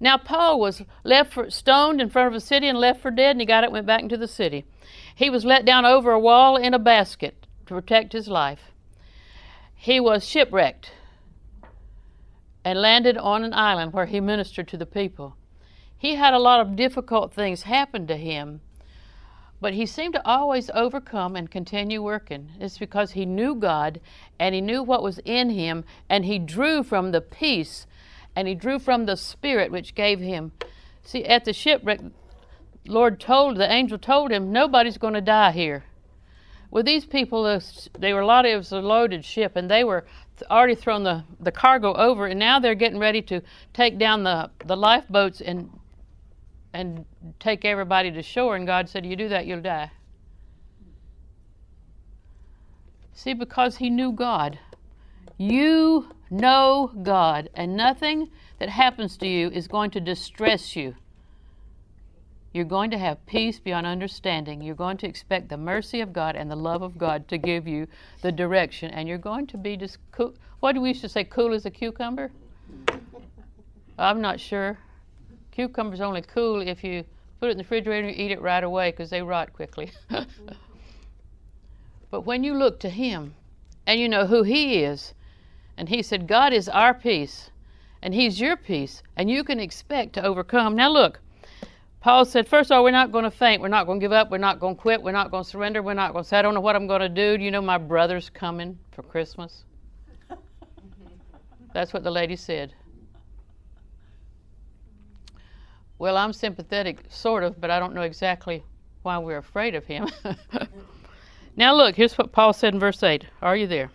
Now Paul was stoned in front of a city and left for dead, and he got it and went back into the city. He was let down over a wall in a basket to protect his life. He was shipwrecked and landed on an island where he ministered to the people. He had a lot of difficult things happen to him, but he seemed to always overcome and continue working. It's because he knew God, and he knew what was in him, and he drew from the peace, and he drew from the Spirit which gave him. See, at the shipwreck, the angel told him, nobody's going to die here. Well, these people, it was a loaded ship, and they were already thrown the cargo over, and now they're getting ready to take down the lifeboats and take everybody to shore. And God said, you do that, you'll die. See, because he knew God. You know God, and nothing that happens to you is going to distress you. You're going to have peace beyond understanding. You're going to expect the mercy of God and the love of God to give you the direction. And you're going to be just cool. What do we used to say, cool as a cucumber? I'm not sure. Cucumber's only cool if you put it in the refrigerator and you eat it right away, because they rot quickly. But when you look to him and you know who he is, and he said, God is our peace, and he's your peace, and you can expect to overcome. Now look, Paul said, first of all, we're not going to faint. We're not going to give up. We're not going to quit. We're not going to surrender. We're not going to say, I don't know what I'm going to do. Do you know my brother's coming for Christmas? That's what the lady said. Well, I'm sympathetic, sort of, but I don't know exactly why we're afraid of him. Now look, here's what Paul said in verse 8. Are you there?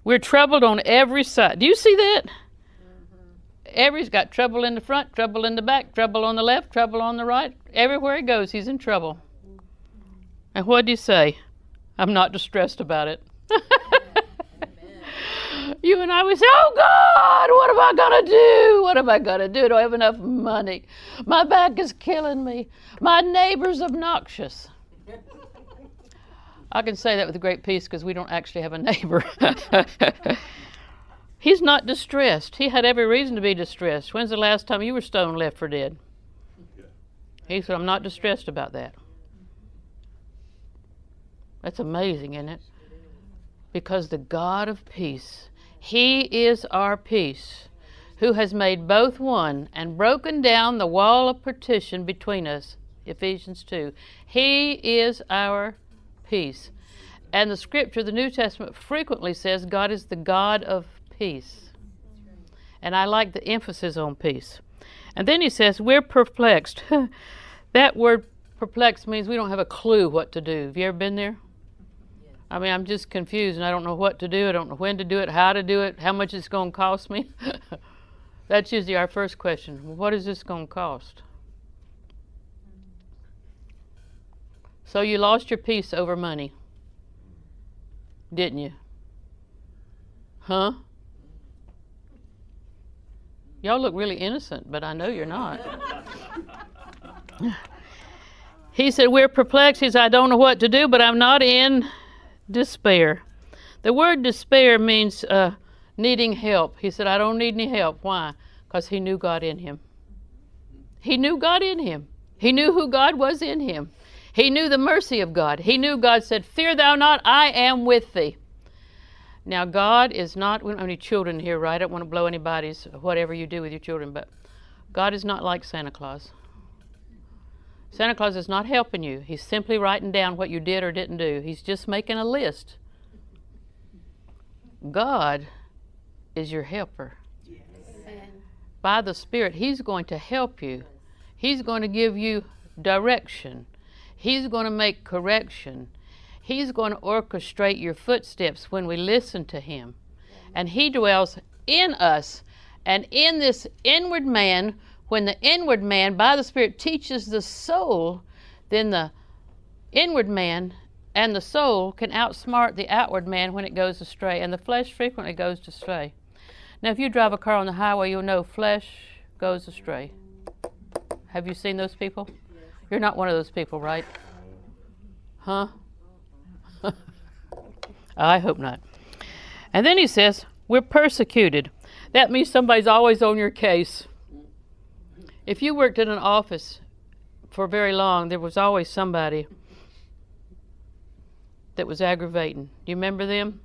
We're troubled on every side. Do you see that? Every's got trouble in the front, trouble in the back, trouble on the left, trouble on the right. Everywhere he goes, he's in trouble. And what did he say? I'm not distressed about it. You and I would say, oh God, what am I going to do? What am I going to do? Do I have enough money? My back is killing me. My neighbor's obnoxious. I can say that with great peace because we don't actually have a neighbor. He's not distressed. He had every reason to be distressed. When's the last time you were stoned, left for dead? He said, I'm not distressed about that. That's amazing, isn't it? Because the God of peace, he is our peace, who has made both one and broken down the wall of partition between us, Ephesians 2. He is our peace. And the scripture, the New Testament, frequently says God is the God of peace. And I like the emphasis on peace. And then he says, we're perplexed. That word perplexed means we don't have a clue what to do. Have you ever been there? I mean, I'm just confused and I don't know what to do. I don't know when to do it, how to do it, how much it's going to cost me. That's usually our first question. Well, what is this going to cost? So you lost your peace over money, didn't you? Huh? Y'all look really innocent, but I know you're not. He said, we're perplexed. He said, I don't know what to do, but I'm not in despair. The word despair means needing help. He said, I don't need any help. Why? Because he knew God in him. He knew God in him. He knew who God was in him. He knew the mercy of God. He knew God said, fear thou not, I am with thee. Now, God is not, we don't have any children here, right? I don't want to blow anybody's, whatever you do with your children, but God is not like Santa Claus. Santa Claus is not helping you. He's simply writing down what you did or didn't do. He's just making a list. God is your helper. Yes. By the Spirit, he's going to help you. He's going to give you direction. He's going to make correction. He's going to orchestrate your footsteps when we listen to him. And he dwells in us. And in this inward man, when the inward man, by the Spirit, teaches the soul, then the inward man and the soul can outsmart the outward man when it goes astray. And the flesh frequently goes astray. Now, if you drive a car on the highway, you'll know flesh goes astray. Have you seen those people? You're not one of those people, right? Huh? I hope not. And then he says, we're persecuted. That means somebody's always on your case. If you worked in an office for very long, there was always somebody that was aggravating. Do you remember them?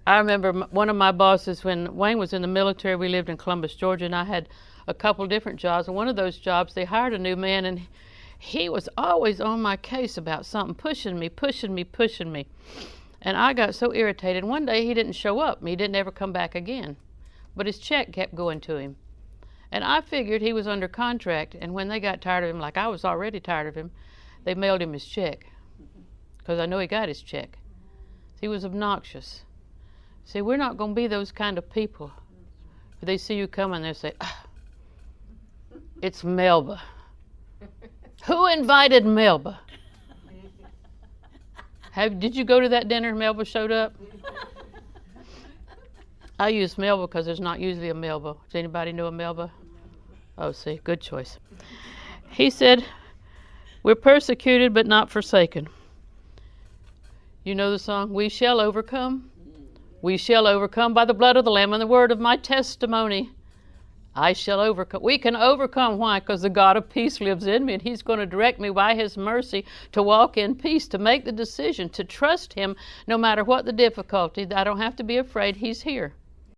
I remember one of my bosses, when Wayne was in the military, we lived in Columbus, Georgia, and I had a couple different jobs. And one of those jobs, they hired a new man, and he was always on my case about something, pushing me. And I got so irritated. One day he didn't show up. He didn't ever come back again. But his check kept going to him. And I figured he was under contract, and when they got tired of him, like I was already tired of him, they mailed him his check. Because I know he got his check. He was obnoxious. See, we're not going to be those kind of people. If they see you coming, they say, it's Melba. Who invited Melba? Did you go to that dinner Melba showed up? I use Melba because there's not usually a Melba. Does anybody know a Melba? Oh, see, good choice. He said, we're persecuted but not forsaken. You know the song, we shall overcome. We shall overcome by the blood of the Lamb and the word of my testimony. I shall overcome. We can overcome. Why? Because the God of peace lives in me, and he's going to direct me by his mercy to walk in peace, to make the decision, to trust him no matter what the difficulty. I don't have to be afraid. He's here.